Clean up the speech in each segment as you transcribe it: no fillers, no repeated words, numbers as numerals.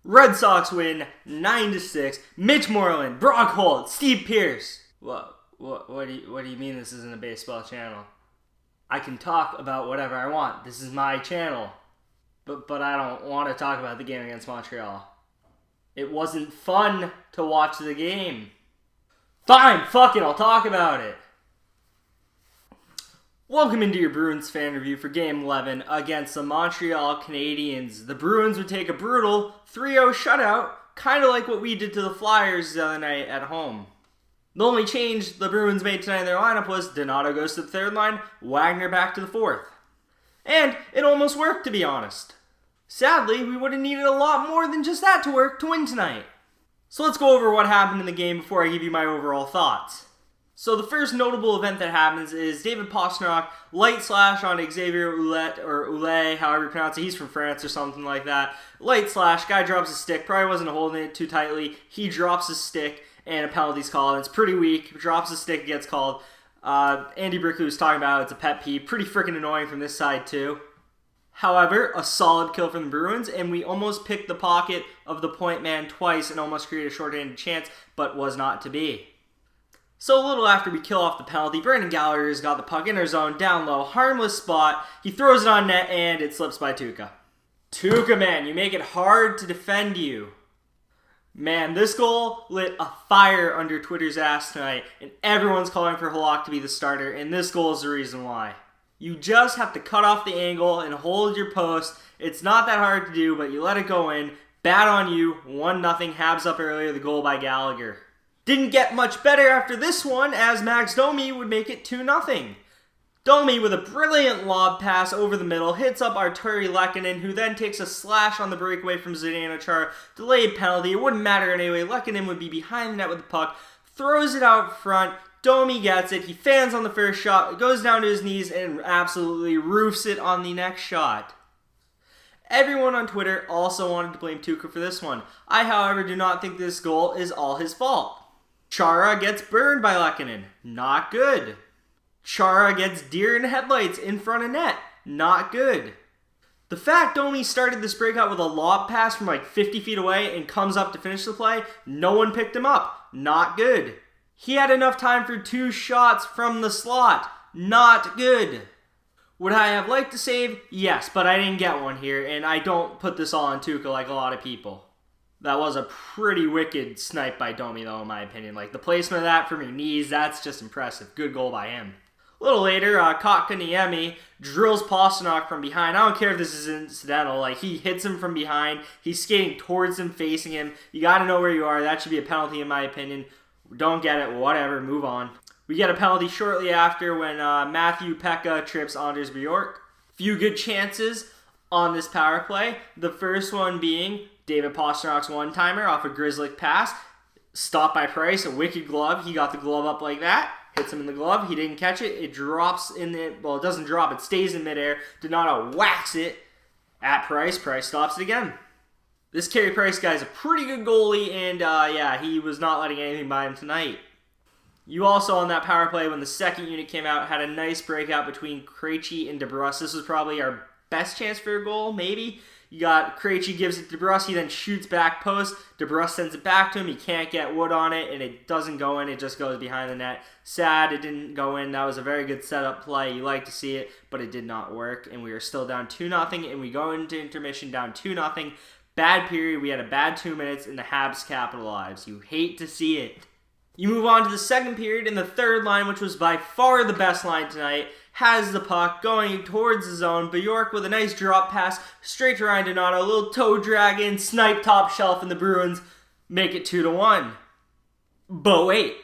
Red Sox win 9-6. Mitch Moreland, Brock Holt, Steve Pearce. What do you mean this isn't a baseball channel? I can talk about whatever I want. This is my channel. But I don't want to talk about the game against Montreal. It wasn't fun to watch the game. Fine, fuck it, I'll talk about it. Welcome into your Bruins fan review for Game 11 against the Montreal Canadiens. The Bruins would take a brutal 3-0 shutout, kind of like what we did to the Flyers the other night at home. The only change the Bruins made tonight in their lineup was Donato goes to the third line, Wagner back to the fourth. And it almost worked, to be honest. Sadly, we would have needed a lot more than just that to work to win tonight. So let's go over what happened in the game before I give you my overall thoughts. So the first notable event that happens is David Pastrnak light slash on Xavier Ouellet, or Ouellet, however you pronounce it. He's from France or something like that. Light slash, guy drops his stick, probably wasn't holding it too tightly. He drops his stick and a penalty's called. It's pretty weak. Drops his stick, gets called. Andy Brickley was talking about it's a pet peeve. Pretty freaking annoying from this side too. However, a solid kill from the Bruins, and we almost picked the pocket of the point man twice and almost created a shorthanded chance, but was not to be. So a little after we kill off the penalty, Brendan Gallagher's got the puck in our zone, down low, harmless spot. He throws it on net, and it slips by Tuukka. Tuukka, man, you make it hard to defend you. Man, this goal lit a fire under Twitter's ass tonight, and everyone's calling for Halak to be the starter, and this goal is the reason why. You just have to cut off the angle and hold your post. It's not that hard to do, but you let it go in. Bad on you, 1-0, Habs up earlier, the goal by Gallagher. Didn't get much better after this one, as Max Domi would make it 2-0. Domi with a brilliant lob pass over the middle, hits up Arturi Lehkonen, who then takes a slash on the breakaway from Zdeno Chara. Delayed penalty, it wouldn't matter anyway. Lehkonen would be behind the net with the puck, throws it out front. Domi gets it, he fans on the first shot, goes down to his knees, and absolutely roofs it on the next shot. Everyone on Twitter also wanted to blame Tuukka for this one. I, however, do not think this goal is all his fault. Chara gets burned by Lehkonen. Not good. Chara gets deer in headlights in front of net. Not good. The fact Domi started this breakout with a lob pass from like 50 feet away and comes up to finish the play, no one picked him up. Not good. He had enough time for 2 shots from the slot. Not good. Would I have liked to save? Yes, but I didn't get one here, and I don't put this all on Tuukka like a lot of people. That was a pretty wicked snipe by Domi, though, in my opinion. Like, the placement of that from your knees, that's just impressive. Good goal by him. A little later, Kotkaniemi drills Pastrnak from behind. I don't care if this is incidental. Like, he hits him from behind. He's skating towards him, facing him. You got to know where you are. That should be a penalty, in my opinion. Don't get it. Whatever. Move on. We get a penalty shortly after when Matthew Pekka trips Anders Bjork. Few good chances on this power play. The first one being David Pastrnak's one-timer off a Grizzly pass. Stopped by Price. A wicked glove. He got the glove up like that. Hits him in the glove. He didn't catch it. It drops in the... Well, it doesn't drop. It stays in midair. Donato whacks it at Price. Price stops it again. This Carey Price guy is a pretty good goalie, and yeah, he was not letting anything by him tonight. You also, on that power play, when the second unit came out, had a nice breakout between Krejci and DeBrusk. This was probably our best chance for a goal, maybe. You got Krejci gives it to DeBrusk, he then shoots back post. DeBrusk sends it back to him, he can't get wood on it, and it doesn't go in, it just goes behind the net. Sad it didn't go in, that was a very good setup play, you like to see it, but it did not work, and we are still down 2-0, and we go into intermission down 2-0. Bad period, we had a bad 2 minutes, and the Habs capitalized. You hate to see it. You move on to the second period, and the third line, which was by far the best line tonight, has the puck going towards the zone. Bjork with a nice drop pass straight to Ryan Donato. A little toe drag in, snipe top shelf, and the Bruins make it 2-1. But wait.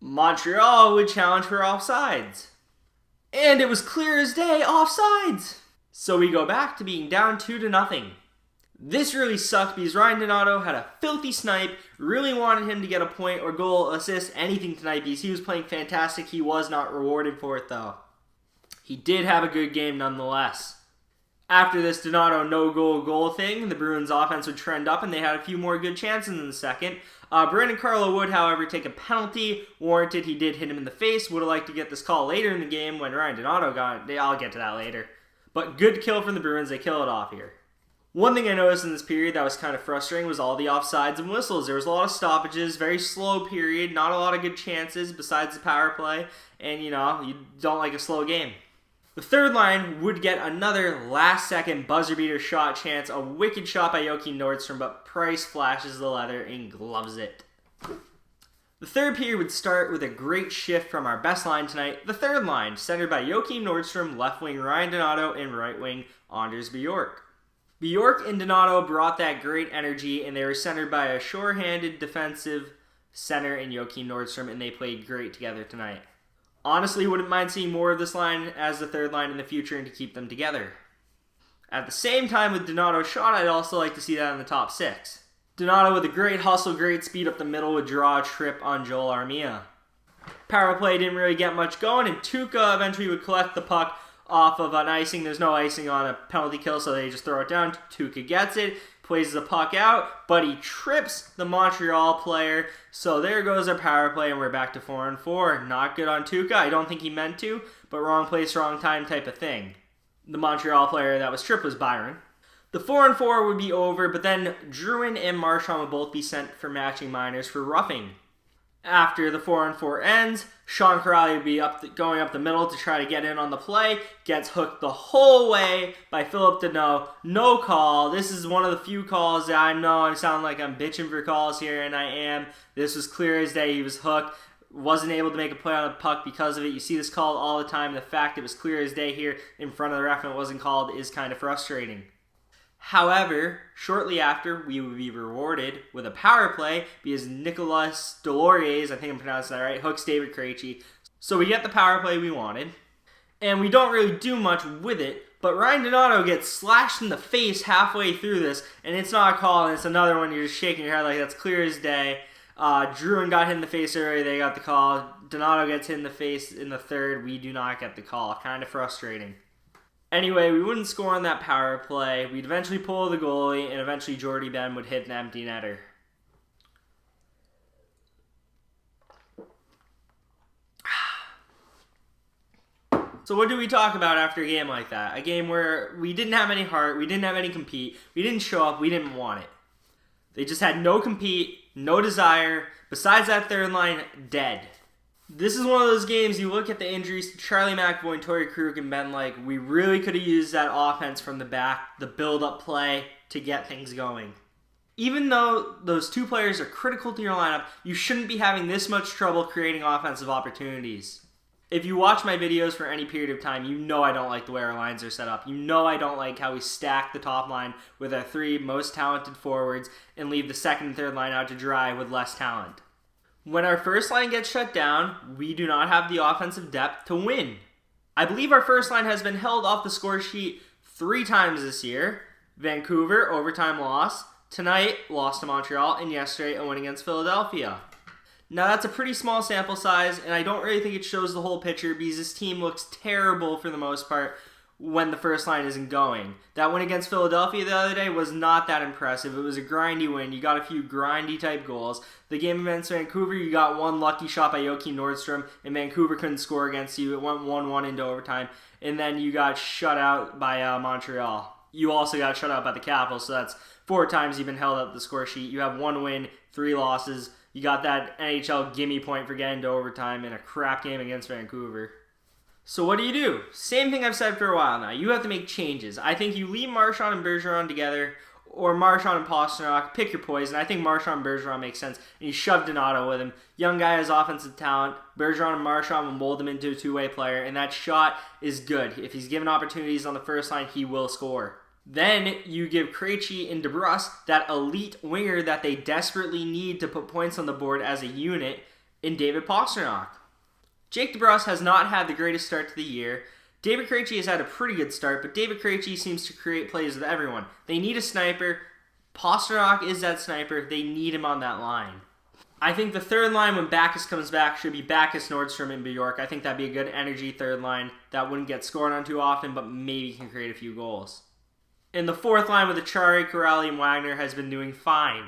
Montreal would challenge for offsides. And it was clear as day, offsides. So we go back to being down 2-0. This really sucked because Ryan Donato had a filthy snipe, really wanted him to get a point or goal, assist, anything tonight because he was playing fantastic. He was not rewarded for it though. He did have a good game nonetheless. After this Donato no-goal thing, the Bruins offense would trend up and they had a few more good chances in the second. Brandon Carlo would, however, take a penalty warranted. He did hit him in the face. Would have liked to get this call later in the game when Ryan Donato got it. I'll get to that later. But good kill from the Bruins. They kill it off here. One thing I noticed in this period that was kind of frustrating was all the offsides and whistles. There was a lot of stoppages, very slow period, not a lot of good chances besides the power play, and you don't like a slow game. The third line would get another last-second buzzer-beater shot chance, a wicked shot by Joachim Nordstrom, but Price flashes the leather and gloves it. The third period would start with a great shift from our best line tonight, the third line, centered by Joachim Nordstrom, left wing Ryan Donato, and right wing Anders Bjork. Bjork and Donato brought that great energy, and they were centered by a sure-handed defensive center in Joachim Nordstrom, and they played great together tonight. Honestly, wouldn't mind seeing more of this line as the third line in the future and to keep them together. At the same time with Donato's shot, I'd also like to see that in the top six. Donato with a great hustle, great speed up the middle would draw a trip on Joel Armia. Power play didn't really get much going, and Tuukka eventually would collect the puck off of an icing. There's no icing on a penalty kill, so they just throw it down. Tuukka gets it, plays the puck out, but he trips the Montreal player. So there goes our power play, and we're back to 4-4. Not good on Tuukka. I don't think he meant to, but wrong place, wrong time type of thing. The Montreal player that was tripped was Byron. The 4-4 would be over, but then Drouin and Marchand would both be sent for matching minors for roughing. After the 4-4 ends, Sean Corrali would be going up the middle to try to get in on the play. Gets hooked the whole way by Philip Deneau. No call. This is one of the few calls that I know I sound like I'm bitching for calls here, and I am. This was clear as day. He was hooked. Wasn't able to make a play on the puck because of it. You see this called all the time. The fact it was clear as day here in front of the ref and it wasn't called is kind of frustrating. However, shortly after, we would be rewarded with a power play because Nicolas Deloriers, I think I'm pronouncing that right, hooks David Krejci. So we get the power play we wanted, and we don't really do much with it, but Ryan Donato gets slashed in the face halfway through this, and it's not a call, and it's another one you're just shaking your head like that's clear as day. Drouin got hit in the face earlier, they got the call. Donato gets hit in the face in the third, we do not get the call. Kind of frustrating. Anyway, we wouldn't score on that power play. We'd eventually pull the goalie, and eventually Jordy Ben would hit an empty netter. So what do we talk about after a game like that? A game where we didn't have any heart, we didn't have any compete, we didn't show up, we didn't want it. They just had no compete, no desire. Besides that third line, dead. This is one of those games you look at the injuries to Charlie McAvoy and Torrey Krug and been like, we really could have used that offense from the back, the build-up play, to get things going. Even though those two players are critical to your lineup, you shouldn't be having this much trouble creating offensive opportunities. If you watch my videos for any period of time, you know I don't like the way our lines are set up. You know I don't like how we stack the top line with our three most talented forwards and leave the second and third line out to dry with less talent. When our first line gets shut down, we do not have the offensive depth to win. I believe our first line has been held off the score sheet 3 times this year. Vancouver, overtime loss. Tonight, lost to Montreal. And yesterday, a win against Philadelphia. Now, that's a pretty small sample size, and I don't really think it shows the whole picture because this team looks terrible for the most part when the first line isn't going. That win against Philadelphia the other day was not that impressive. It was a grindy win. You got a few grindy type goals. The game against Vancouver, you got one lucky shot by Joachim Nordstrom, and Vancouver couldn't score against you. It went 1-1 into overtime, and then you got shut out by Montreal. You also got shut out by the Capitals, so that's 4 times you've been held up the score sheet. You have 1 win, 3 losses. You got that NHL gimme point for getting to overtime in a crap game against Vancouver. So what do? Same thing I've said for a while now. You have to make changes. I think you leave Marchand and Bergeron together, or Marchand and Pastrnak. Pick your poison. I think Marchand and Bergeron makes sense. And you shove Donato with him. Young guy has offensive talent. Bergeron and Marchand will mold him into a two-way player, and that shot is good. If he's given opportunities on the first line, he will score. Then you give Krejci and DeBrusk that elite winger that they desperately need to put points on the board as a unit in David Pastrnak. Jake DeBrusk has not had the greatest start to the year. David Krejci has had a pretty good start, but David Krejci seems to create plays with everyone. They need a sniper. Pastrnak is that sniper. They need him on that line. I think the third line, when Backes comes back, should be Backes, Nordstrom, and Bjork. I think that'd be a good energy third line that wouldn't get scored on too often, but maybe can create a few goals. And the fourth line with Achari, Corrali, and Wagner has been doing fine.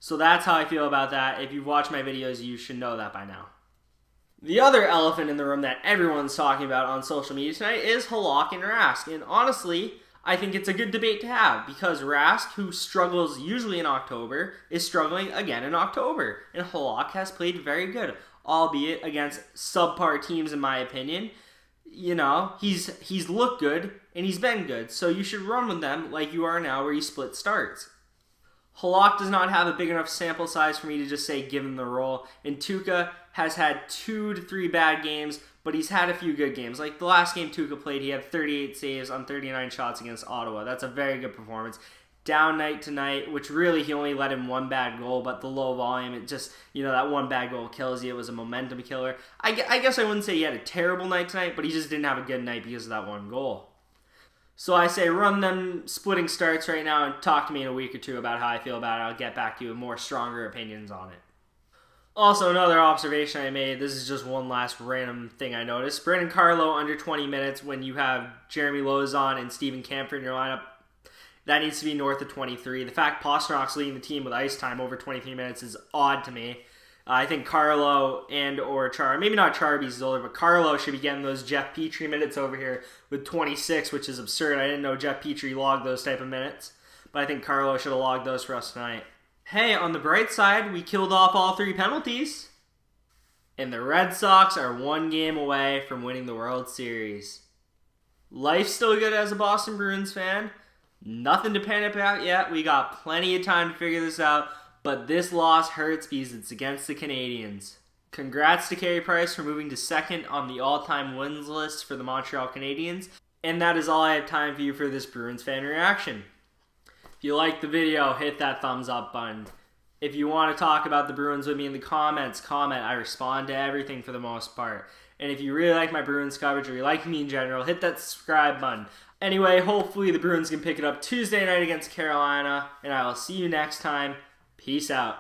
So that's how I feel about that. If you've watched my videos, you should know that by now. The other elephant in the room that everyone's talking about on social media tonight is Halak and Rask. And honestly, I think it's a good debate to have because Rask, who struggles usually in October, is struggling again in October. And Halak has played very good, albeit against subpar teams in my opinion. You know, he's looked good and he's been good. So you should run with them like you are now where you split starts. Halak does not have a big enough sample size for me to just say give him the role. And Tuukka has had 2 to 3 bad games, but he's had a few good games. Like the last game Tuukka played, he had 38 saves on 39 shots against Ottawa. That's a very good performance. Down night tonight, which really he only let in 1 bad goal, but the low volume, it just, that 1 bad goal kills you. It was a momentum killer. I guess I wouldn't say he had a terrible night tonight, but he just didn't have a good night because of that 1 goal. So I say run them splitting starts right now and talk to me in a week or 2 about how I feel about it. I'll get back to you with more stronger opinions on it. Also, another observation I made, this is just one last random thing I noticed. Brandon Carlo under 20 minutes when you have Jeremy Lozon and Steven Kampfer in your lineup, that needs to be north of 23. The fact Pasternak's leading the team with ice time over 23 minutes is odd to me. I think Carlo and or Char, maybe not Char because he's older, but Carlo should be getting those Jeff Petrie minutes over here with 26, which is absurd. I didn't know Jeff Petrie logged those type of minutes, but I think Carlo should have logged those for us tonight. Hey, on the bright side, we killed off all 3 penalties, and the Red Sox are 1 game away from winning the World Series. Life's still good as a Boston Bruins fan. Nothing to panic about yet. We got plenty of time to figure this out. But this loss hurts because it's against the Canadiens. Congrats to Carey Price for moving to 2nd on the all-time wins list for the Montreal Canadiens. And that is all I have time for you for this Bruins fan reaction. If you liked the video, hit that thumbs up button. If you want to talk about the Bruins with me in the comments, comment. I respond to everything for the most part. And if you really like my Bruins coverage or you like me in general, hit that subscribe button. Anyway, hopefully the Bruins can pick it up Tuesday night against Carolina. And I will see you next time. Peace out.